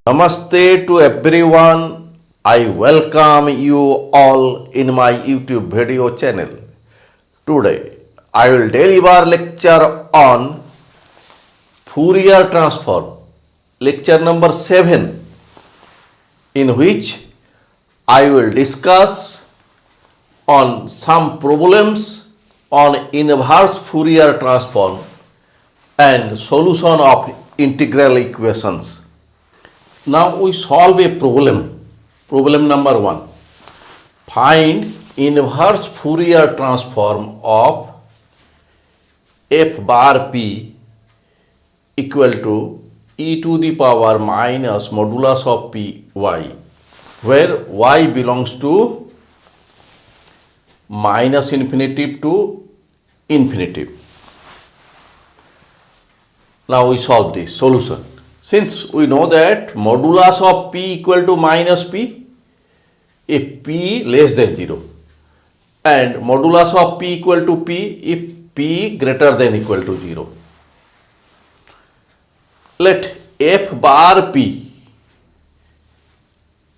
Namaste to everyone. I welcome you all in my YouTube video channel. Today I will deliver lecture on Fourier transform, lecture number 7, in which I will discuss on some problems on inverse Fourier transform and solution of integral equations. Now we solve a problem. Problem number 1. Find inverse Fourier transform of f bar p equal to e to the power minus modulus of p y, where y belongs to minus infinitive to infinitive. Now we solve this solution. Since we know that modulus of p equal to minus p if p less than 0 and modulus of p equal to p if p greater than equal to 0. Let f bar p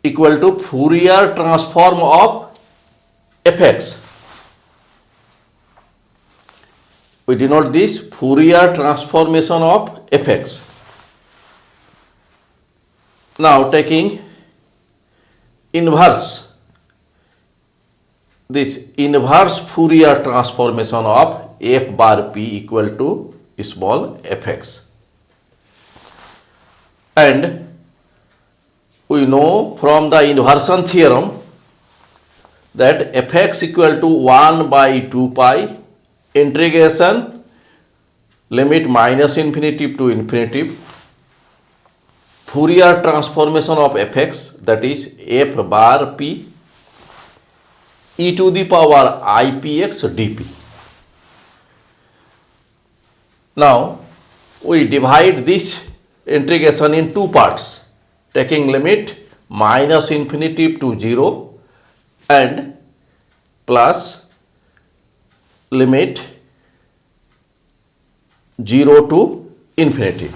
equal to Fourier transform of fx. We denote this Fourier transformation of fx. Now taking inverse, this inverse Fourier transformation of f bar p equal to small fx. And we know from the inversion theorem that fx equal to 1 by 2 pi integration limit minus infinitive to infinitive Fourier transformation of fx, that is f bar p e to the power ipx dp. Now we divide this integration in two parts, taking limit minus infinitive to 0 and plus limit 0 to infinity.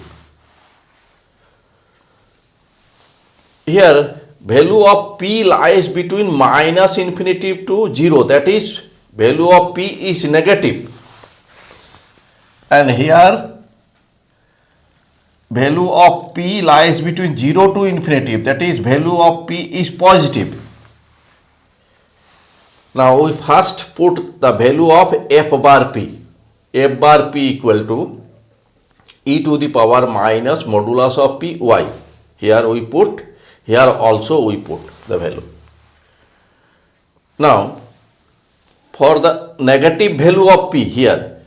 Here value of p lies between minus infinitive to 0, that is value of p is negative, and here value of p lies between 0 to infinitive, that is value of p is positive. Now we first put the value of f bar p. F bar p equal to e to the power minus modulus of p y. Here we put, here also we put the value. Now for the negative value of p, here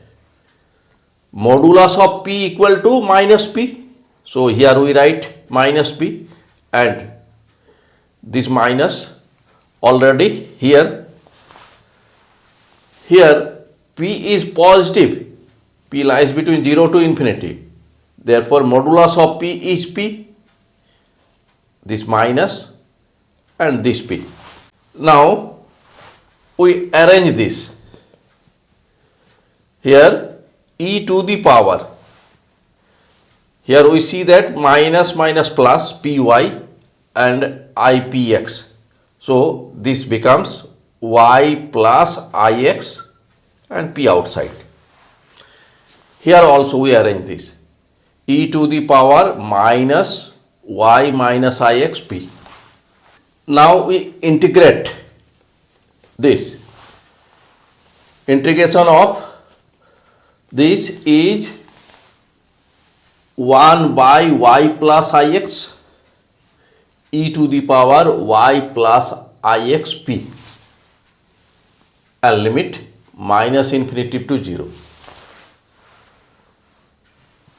modulus of p equal to minus p. So here we write minus p and this minus already here. Here p is positive, p lies between 0 to infinity. Therefore modulus of p is p, this minus and this p. Now we arrange this. Here e to the power, here we see that minus minus plus py and ipx. So this becomes y plus ix and p outside. Here also we arrange this, e to the power minus y minus ix p. Now we integrate this. Integration of this is 1 by y plus ix e to the power y plus ix p and limit minus infinitive to 0.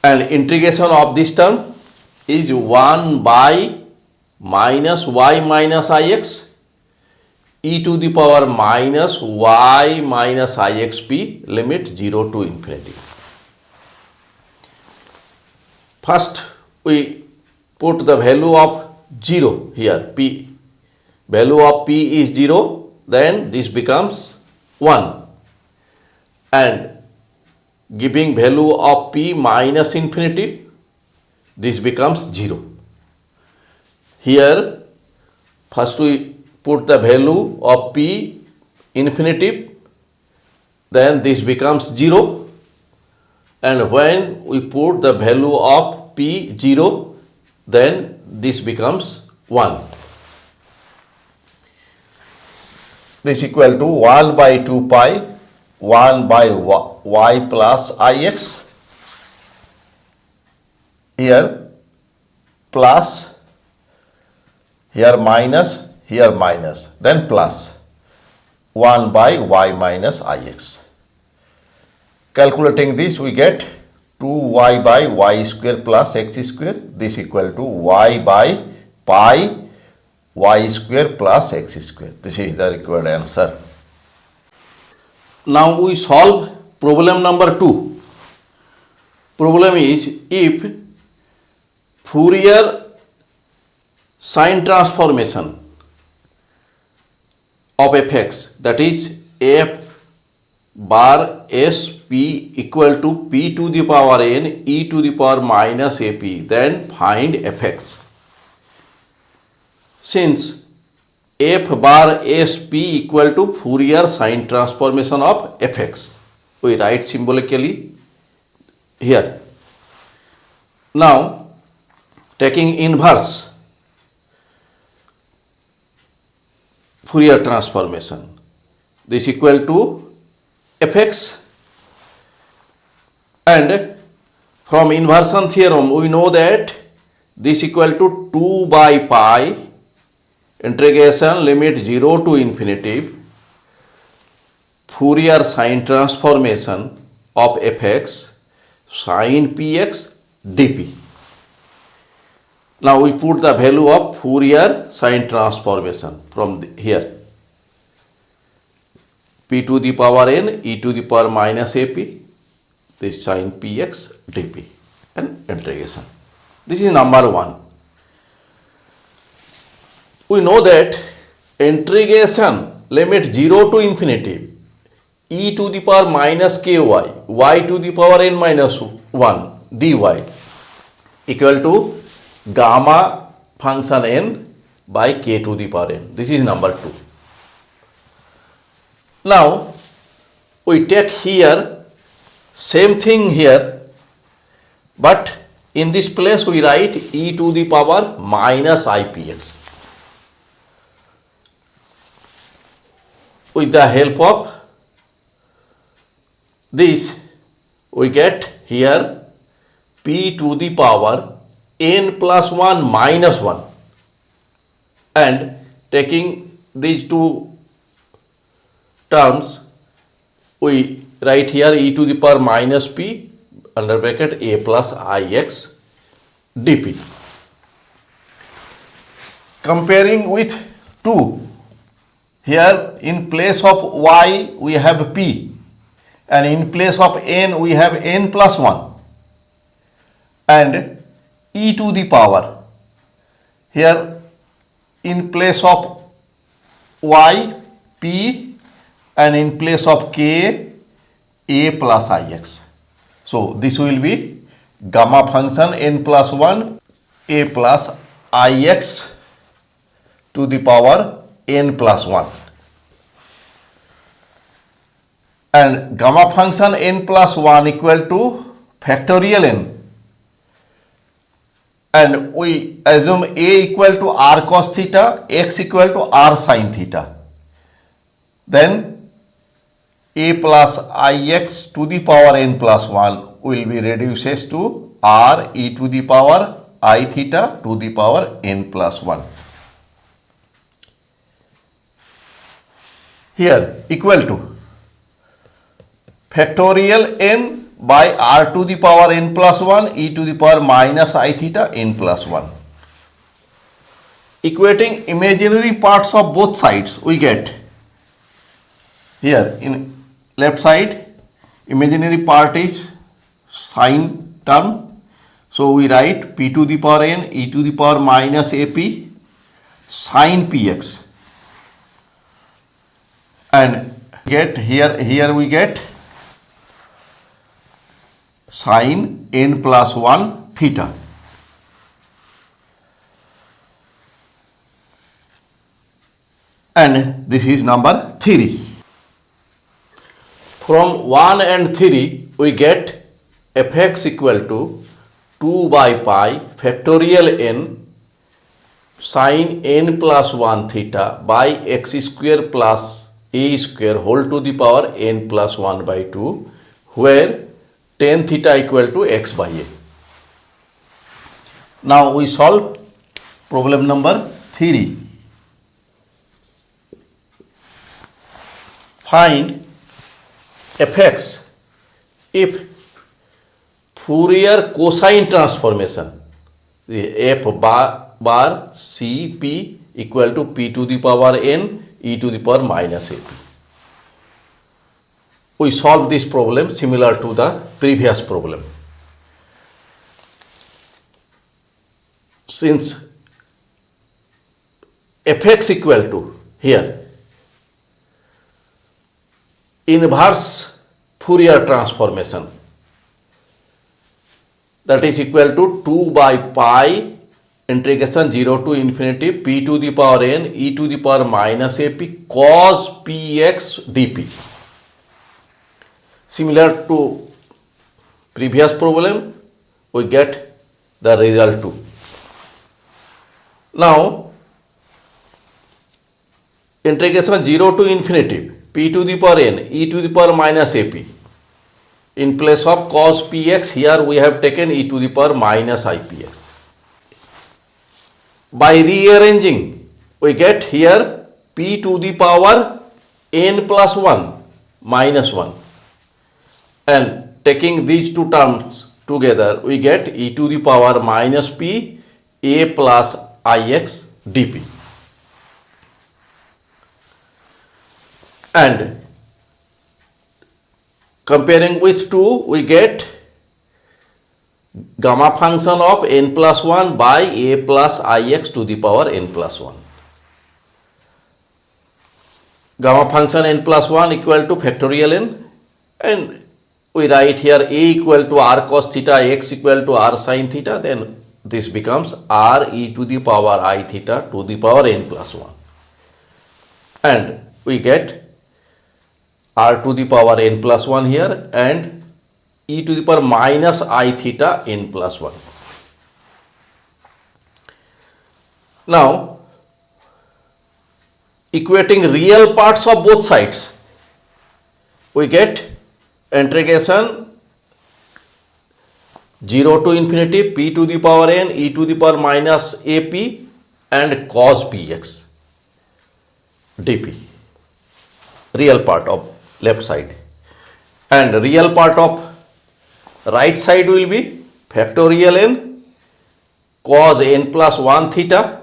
And integration of this term is 1 by minus y minus ix e to the power minus y minus ixp limit 0 to infinity. First we put the value of 0 here, p. Value of p is 0, then this becomes 1, and giving value of p minus infinity, this becomes 0. here first we put the value of p infinitive, then this becomes 0, and when we put the value of p 0, then this becomes 1. This equal to 1 by 2 pi 1 by y plus ix, here plus, here minus, then plus 1 by y minus ix. Calculating this, we get 2y by y square plus x square. This equal to y by pi y square plus x square. This is the required answer. Now we solve problem number 2. Problem is, if Fourier sine transformation of fx, that is f bar s p equal to p to the power n e to the power minus ap, then find fx. Since f bar s p equal to Fourier sine transformation of fx, we write symbolically here. Now taking inverse Fourier transformation, this equal to fx, and from inversion theorem we know that this equal to 2 by pi integration limit 0 to infinity Fourier sine transformation of fx sin px dp. Now we put the value of Fourier sine transformation from here, p to the power n e to the power minus ap, this sin px dp, and integration. This is number 1. We know that integration limit 0 to infinity e to the power minus ky y to the power n minus 1 dy equal to gamma function n by k to the power n. This is number 2. Now we take here same thing here, but in this place we write e to the power minus ipx. With the help of this we get here p to the power n plus 1 minus 1, and taking these two terms we write here e to the power minus p under bracket a plus ix dp. Comparing with 2, here in place of y we have p, and in place of n we have n plus 1, and e to the power, here in place of y p, and in place of k a plus ix. So this will be gamma function n plus 1 a plus ix to the power n plus 1, and gamma function n plus 1 equal to factorial n, and we assume a equal to r cos theta, x equal to r sin theta, then a plus ix to the power n plus 1 will be reduces to r e to the power I theta to the power n plus 1. Here equal to factorial n by r to the power n plus 1 e to the power minus I theta n plus 1. Equating imaginary parts of both sides, we get here in left side imaginary part is sine term, so we write p to the power n e to the power minus ap sine px, and get here we get sine n plus 1 theta. and this is number 3. From 1 and 3 we get fx equal to 2 by pi factorial n sin n plus 1 theta by x square plus a square whole to the power n plus 1 by 2, where tan theta equal to x by a. Now we solve problem number 3. Find fx if Fourier cosine transformation, the f bar cp equal to p to the power n e to the power minus ap. We solve this problem similar to the previous problem. Since fx equal to here inverse Fourier transformation, that is equal to 2 by pi integration 0 to infinity p to the power n e to the power minus ap cos px dp. Similar to previous problem, we get the result too. Now integration 0 to infinity p to the power n e to the power minus ap. In place of cos px, here we have taken e to the power minus ipx. By rearranging, we get here p to the power n plus 1 minus 1, and taking these two terms together, we get e to the power minus p a plus ix dp. And comparing with 2, we get gamma function of n plus 1 by a plus ix to the power n plus 1. Gamma function n plus 1 equal to factorial n, and we write here a equal to r cos theta, x equal to r sin theta, then this becomes r e to the power I theta to the power n plus 1. And we get r to the power n plus 1 here and e to the power minus I theta n plus 1. Now equating real parts of both sides, we get integration 0 to infinity p to the power n e to the power minus ap and cos px dp, real part of left side, and real part of right side will be factorial n cos n plus 1 theta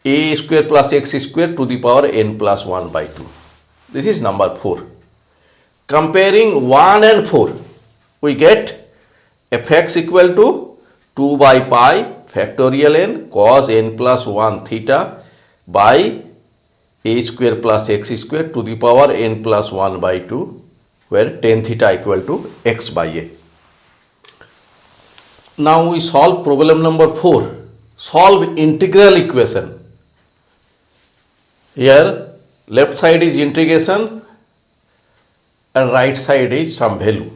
a square plus x square to the power n plus 1 by 2. This is number 4. Comparing 1 and 4, we get fx equal to 2 by pi factorial n cos n plus 1 theta by a square plus x square to the power n plus 1 by 2, where tan theta equal to x by a. Now we solve problem number 4. Solve integral equation. Here left side is integration and right side is some value.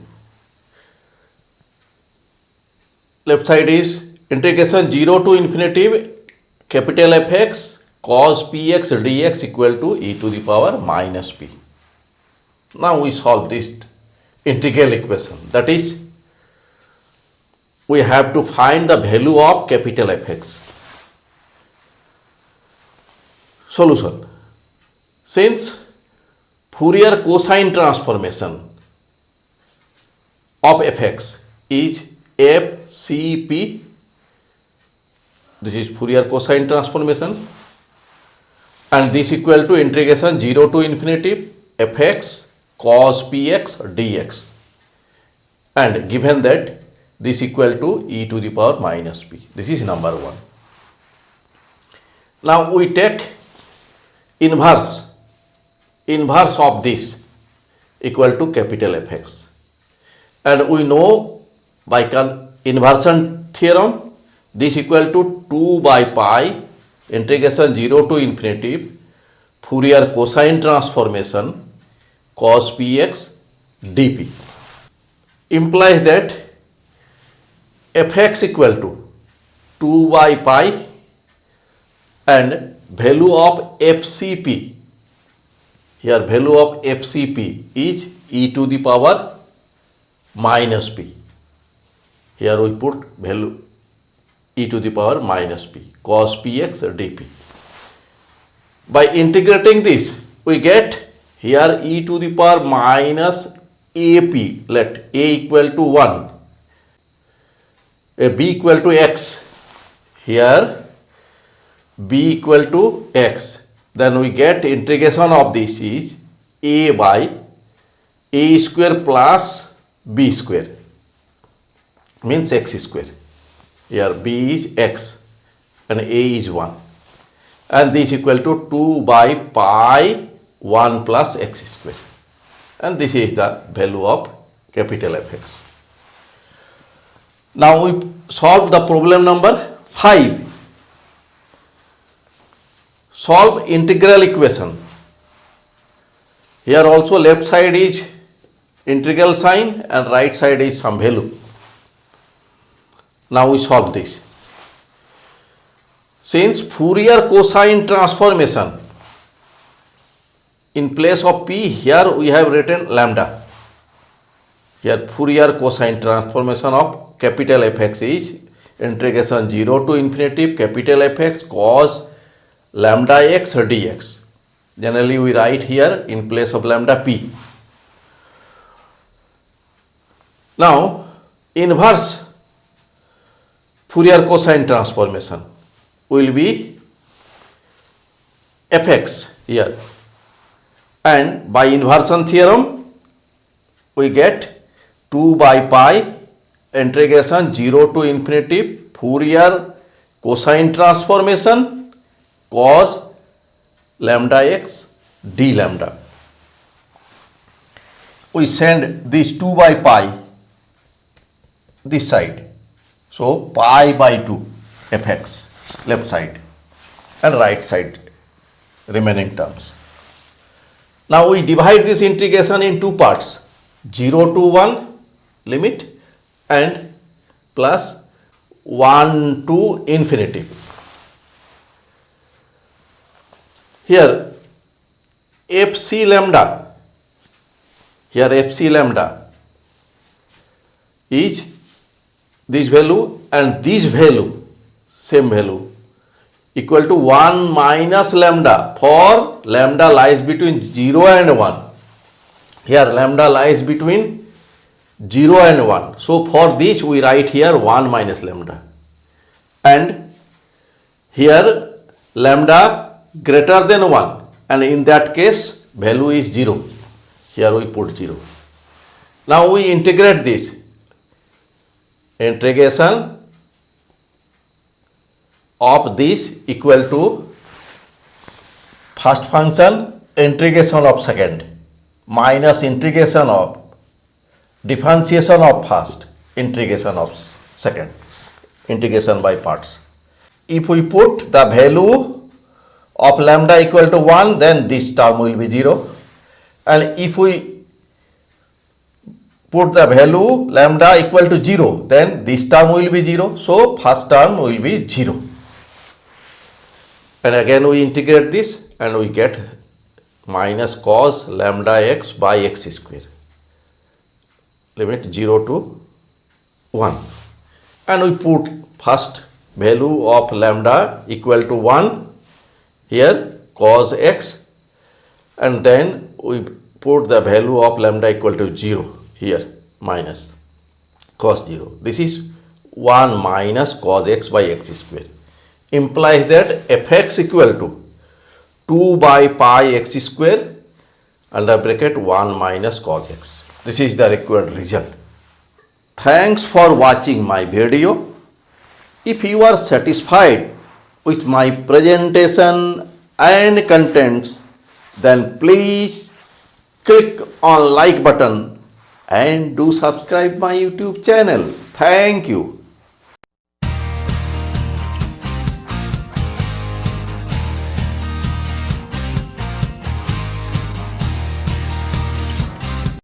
Left side is integration 0 to infinity capital Fx cos px dx equal to e to the power minus p. Now we solve this integral equation, that is we have to find the value of capital Fx. Solution. Since Fourier cosine transformation of fx is f c p, this is Fourier cosine transformation, and this equal to integration 0 to infinity fx cos px dx, and given that this equal to e to the power minus p. This is number 1. Now we take inverse of this equal to capital Fx, and we know by inversion theorem this equal to 2 by pi integration 0 to infinity Fourier cosine transformation cos px dp implies that fx equal to 2 by pi and value of fcp, here value of fcp is e to the power minus p. Here we put value e to the power minus p cos px dp. By integrating this, we get here e to the power minus ap, let a equal to 1, b equal to x, here b equal to x. Then we get integration of this is a by a square plus b square, means x square. Here b is x and a is 1, and this equal to 2 by pi 1 plus x square, and this is the value of capital Fx. Now we solve the problem number 5. Solve integral equation. Here also left side is integral sign and right side is some value. Now we solve this. Since Fourier cosine transformation, in place of p, here we have written lambda. Here Fourier cosine transformation of capital Fx is integration 0 to infinity capital Fx cos lambda x dx. Generally we write here in place of lambda p. Now inverse Fourier cosine transformation will be Fx here, and by inversion theorem we get 2 by pi integration 0 to infinity Fourier cosine transformation cos lambda x d lambda. We send this 2 by pi this side, so pi by 2 Fx left side and right side remaining terms. Now we divide this integration in two parts, 0 to 1 limit and plus 1 to infinity. Here fc lambda, here fc lambda is this value and this value, same value, equal to 1 minus lambda, for lambda lies between 0 and 1. Here lambda lies between 0 and 1. So for this we write here 1 minus lambda, and here lambda greater than 1, and in that case value is 0. Here we put 0. Now we integrate this. Integration of this equal to first function integration of second minus integration of differentiation of first integration of second, integration by parts. If we put the value of lambda equal to 1, then this term will be 0, and if we put the value lambda equal to 0, then this term will be 0, so first term will be 0. And again we integrate this and we get minus cos lambda x by x square, limit 0 to 1, and we put first value of lambda equal to 1, here cos x, and then we put the value of lambda equal to 0, here minus cos 0. This is 1 minus cos x by x square, implies that fx equal to 2 by pi x square under bracket 1 minus cos x. This is the required result. Thanks for watching my video. If you are satisfied with my presentation and contents, then please click on like button and do subscribe my YouTube channel. Thank you.